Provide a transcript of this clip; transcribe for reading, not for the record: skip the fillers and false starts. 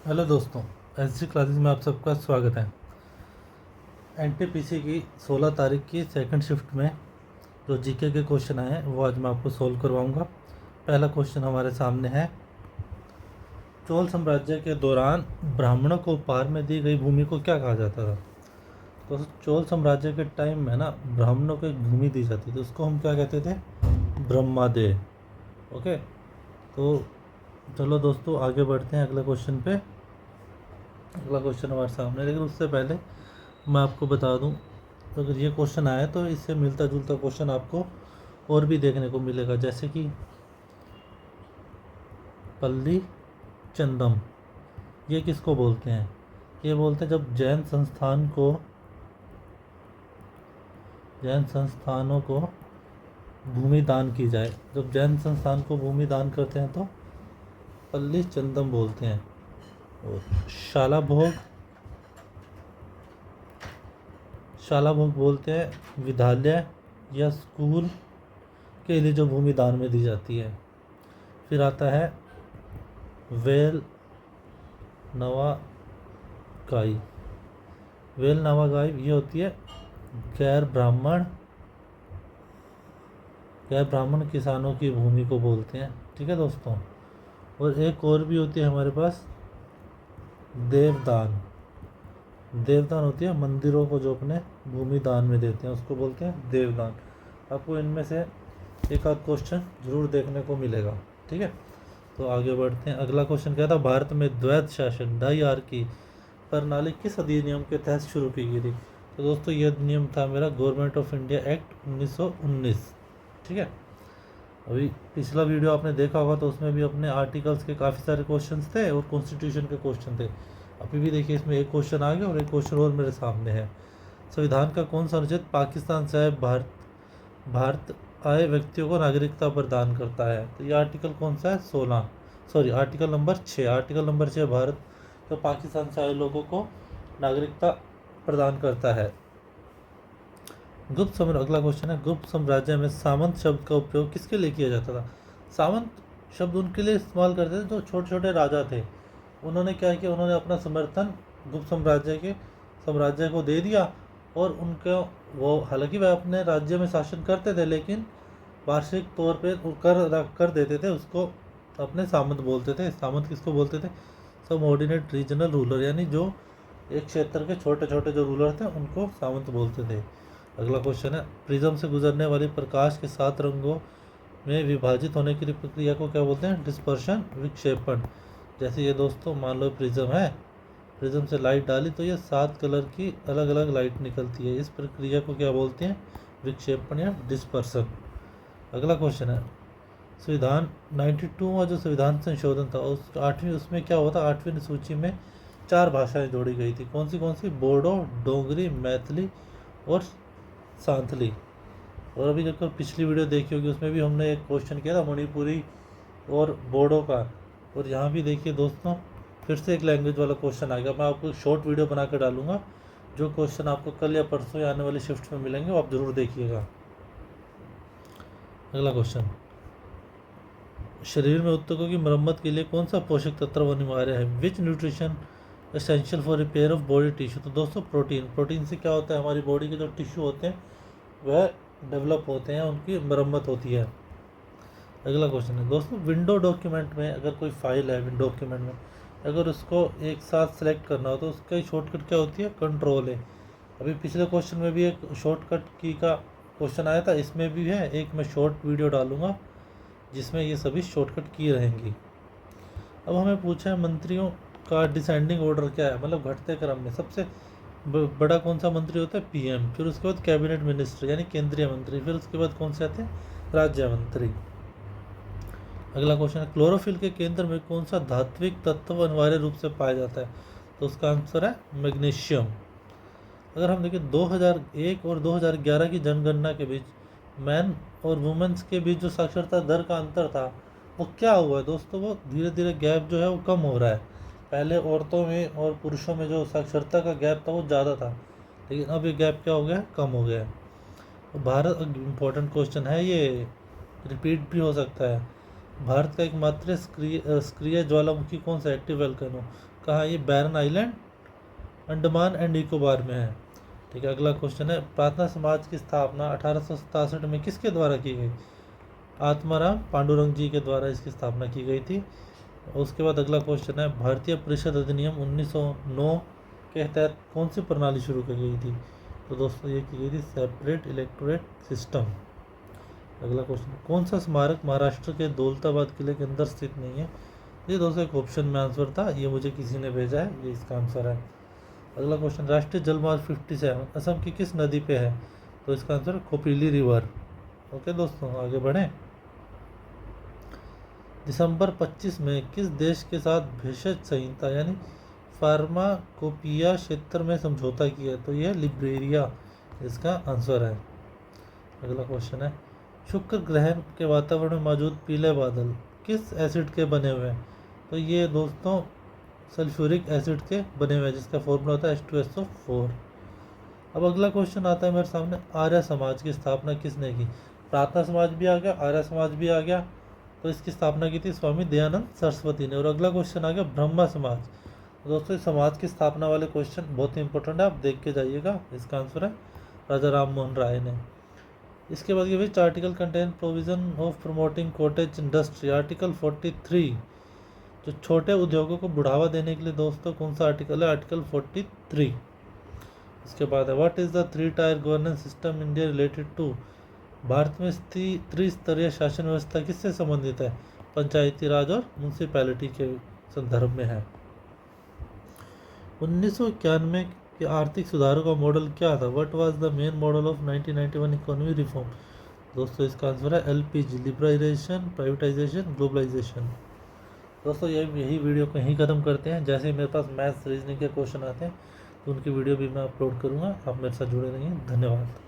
Hello दोस्तों, SG classes में आप सबका स्वागत है। एनटीपीसी की 16 तारीख की सेकंड शिफ्ट में जो जीके के क्वेश्चन आए हैं वो आज मैं आपको सोल्व करवाऊंगा। पहला क्वेश्चन हमारे सामने है, चोल साम्राज्य के दौरान ब्राह्मणों को उपहार में दी गई भूमि को क्या कहा जाता था। तो चोल साम्राज्य के टाइम में ना ब्राह्मणों को एक भूमि दी जाती थी, उसको हम क्या कहते थे, ब्रह्मादे। ओके, तो चलो दोस्तों आगे बढ़ते हैं अगले क्वेश्चन पे। अगला क्वेश्चन हमारे सामने, लेकिन उससे पहले मैं आपको बता दूं, तो अगर ये क्वेश्चन आया तो इससे मिलता जुलता क्वेश्चन आपको और भी देखने को मिलेगा, जैसे कि पल्ली चंदम, ये किसको बोलते हैं। ये बोलते हैं जब जैन संस्थानों को भूमि दान की जाए। जब जैन संस्थान को भूमि दान करते हैं तो पल्ली चंदम बोलते हैं। और शाला भोग बोलते हैं विद्यालय या स्कूल के लिए जो भूमि दान में दी जाती है। फिर आता है वेल नवागाई। वेल नवागाई ये होती है गैर ब्राह्मण किसानों की भूमि को बोलते हैं। ठीक है दोस्तों, और एक और भी होती है हमारे पास देवदान। देवदान होती है मंदिरों को जो अपने भूमि दान में देते हैं, उसको बोलते हैं देवदान। आपको इनमें से एक आध क्वेश्चन जरूर देखने को मिलेगा। ठीक है, तो आगे बढ़ते हैं। अगला क्वेश्चन क्या था, भारत में द्वैत शासन डायआर्की प्रणाली किस अधिनियम के तहत शुरू की गई थी। तो दोस्तों ये अधिनियम था मेरा गवर्नमेंट ऑफ इंडिया एक्ट 1919। ठीक है, अभी पिछला वीडियो आपने देखा होगा तो उसमें भी अपने आर्टिकल्स के काफ़ी सारे क्वेश्चंस थे और कॉन्स्टिट्यूशन के क्वेश्चन थे। अभी भी देखिए इसमें एक क्वेश्चन आ गया और एक क्वेश्चन और मेरे सामने है। संविधान का कौन सा अनुच्छेद पाकिस्तान से भारत आए व्यक्तियों को नागरिकता प्रदान करता है। तो ये आर्टिकल कौन सा है, 16, sorry article number 6। Article number 6 Bharat तो पाकिस्तान से आए लोगों को नागरिकता प्रदान करता है। अगला क्वेश्चन है, गुप्त साम्राज्य में सामंत शब्द का उपयोग किसके लिए किया जाता था। सामंत शब्द उनके लिए इस्तेमाल करते थे जो छोटे छोटे राजा थे। उन्होंने क्या किया, उन्होंने अपना समर्थन गुप्त साम्राज्य को दे दिया, और उनको वो हालांकि वह अपने राज्य में शासन करते थे लेकिन वार्षिक तौर पे कर देते थे, उसको अपने सामंत बोलते थे। सामंत किसको बोलते थे, सब ऑर्डिनेट रीजनल रूलर, यानी जो एक क्षेत्र के छोटे छोटे जो रूलर थे उनको सामंत बोलते थे। अगला क्वेश्चन है, प्रिज्म से गुजरने वाली प्रकाश के 7 रंगों में विभाजित होने की प्रक्रिया को क्या बोलते हैं, डिस्पर्शन, विक्षेपण। जैसे ये दोस्तों मान लो प्रिज्म है, प्रिज्म से लाइट डाली तो ये 7 कलर की अलग अलग लाइट निकलती है। इस प्रक्रिया को क्या बोलते हैं, विक्षेपण या डिस्पर्सन। अगला क्वेश्चन है, संविधान 92वां जो संविधान संशोधन था उस 8वीं उसमें क्या हुआ था, 8वीं सूची में 4 भाषाएं जोड़ी गई थी। कौन सी, बोडो, डोगरी, मैथिली और सांथली। और अभी जब पिछली वीडियो देखी होगी उसमें भी हमने एक क्वेश्चन किया था मणिपुरी और बोडो का। और यहाँ भी देखिए दोस्तों फिर से एक लैंग्वेज वाला क्वेश्चन आ गया। मैं आपको शॉर्ट वीडियो बना कर डालूंगा, जो क्वेश्चन आपको कल या परसों या आने वाली शिफ्ट में मिलेंगे वो आप जरूर देखिएगा। अगला क्वेश्चन, शरीर में ऊतकों की मरम्मत के लिए कौन सा पोषक तत्व अनिवार्य है। Which nutrition essential for repair of body tissue. तो दोस्तों प्रोटीन से क्या होता है, हमारी बॉडी के जो टिश्यू होते हैं वह डेवलप होते हैं, उनकी मरम्मत होती है। अगला क्वेश्चन है दोस्तों, विंडो डॉक्यूमेंट में अगर कोई फाइल है, विंडो डॉक्यूमेंट में अगर उसको एक साथ सेलेक्ट करना हो तो उसका शॉर्टकट क्या होती है, कंट्रोल है। अभी पिछले क्वेश्चन में भी एक शॉर्टकट की का क्वेश्चन आया था, इसमें भी है एक, मैं शॉर्ट वीडियो डालूंगा जिसमें ये सभी शॉर्टकट की रहेंगी। अब हमें पूछा है मंत्रियों का डिसेंडिंग ऑर्डर क्या है, मतलब घटते क्रम में सबसे बड़ा कौन सा मंत्री होता है, पीएम। फिर उसके बाद कैबिनेट मिनिस्टर यानी केंद्रीय मंत्री। फिर उसके बाद कौन से आते हैं, राज्य मंत्री। अगला क्वेश्चन है, क्लोरोफिल के केंद्र में कौन सा धात्विक तत्व अनिवार्य रूप से पाया जाता है। तो उसका आंसर है मैग्नीशियम। अगर हम देखें 2001 और 2011 की जनगणना के बीच मैन और वुमेन्स के बीच जो साक्षरता दर का अंतर था वो क्या हुआ है दोस्तों, वो धीरे धीरे गैप जो है वो कम हो रहा है। पहले औरतों में और पुरुषों में जो साक्षरता का गैप था वो ज़्यादा था, लेकिन अब ये गैप क्या हो गया, कम हो गया है। तो भारत, इम्पोर्टेंट क्वेश्चन है ये, रिपीट भी हो सकता है। भारत का एकमात्र सक्रिय ज्वालामुखी कौन सा, एक्टिव वोल्केनो कहाँ ये बैरन आइलैंड, अंडमान एंड निकोबार में है। ठीक है, अगला क्वेश्चन है, प्रार्थना समाज की स्थापना 1867 में किसके द्वारा की गई? आत्माराम पांडुरंग जी के द्वारा इसकी स्थापना की गई थी। उसके बाद अगला क्वेश्चन है, भारतीय परिषद अधिनियम 1909 के तहत कौन सी प्रणाली शुरू की गई थी? तो दोस्तों ये की गई थी सेपरेट इलेक्टोरेट सिस्टम। अगला क्वेश्चन, कौन सा स्मारक महाराष्ट्र के दौलताबाद किले के अंदर स्थित नहीं है? ये दोस्तों एक ऑप्शन में आंसर था, ये मुझे किसी ने भेजा है, ये इसका आंसर है। अगला क्वेश्चन, राष्ट्रीय जलमार्ग 57 असम की किस नदी पे है? तो इसका आंसर कोपिली रिवर। ओके दोस्तों, आगे बढ़ें। दिसंबर 25 में किस देश के साथ भेषज संहिता यानी फार्माकोपिया क्षेत्र में समझौता किया? तो यह लिब्रेरिया इसका आंसर है। अगला क्वेश्चन है, शुक्र ग्रह के वातावरण में मौजूद पीले बादल किस एसिड के बने हुए हैं? तो ये दोस्तों सल्फ्यूरिक एसिड के बने हुए हैं, जिसका फॉर्मूला होता है H2SO4। अब अगला क्वेश्चन आता है मेरे सामने, आर्य समाज की स्थापना किसने की? प्रार्थना समाज भी आ गया, आर्य समाज भी आ गया। तो इसकी स्थापना की थी स्वामी दयानंद सरस्वती ने। और अगला क्वेश्चन आ गया ब्रह्मा समाज। तो दोस्तों इस समाज की स्थापना वाले क्वेश्चन बहुत ही इंपॉर्टेंट है, आप देख के जाइएगा। इसका आंसर है राजा राम मोहन राय ने। इसके बाद ये which article contain provision of promoting cottage industry? Article 43, जो छोटे उद्योगों को बढ़ावा देने के लिए दोस्तों कौन सा आर्टिकल है? आर्टिकल 43। इसके बाद है, what is the 3 tier governance system India related to? भारत में त्रिस्तरीय शासन व्यवस्था किससे संबंधित है? पंचायती राज और म्यूनसिपैलिटी के संदर्भ में है। 1991 के आर्थिक सुधारों का मॉडल क्या था? What was the main model of 1991 economy reform? दोस्तों इसका आंसर है LPG, लिबरलाइजेशन, प्राइवेटाइजेशन, ग्लोबलाइजेशन। दोस्तों यही वीडियो को यहीं ख़त्म करते हैं। जैसे ही मेरे पास मैथ्स रीजनिंग के क्वेश्चन आते हैं तो उनकी वीडियो भी मैं अपलोड करूँगा। आप मेरे साथ जुड़े रहिए। धन्यवाद।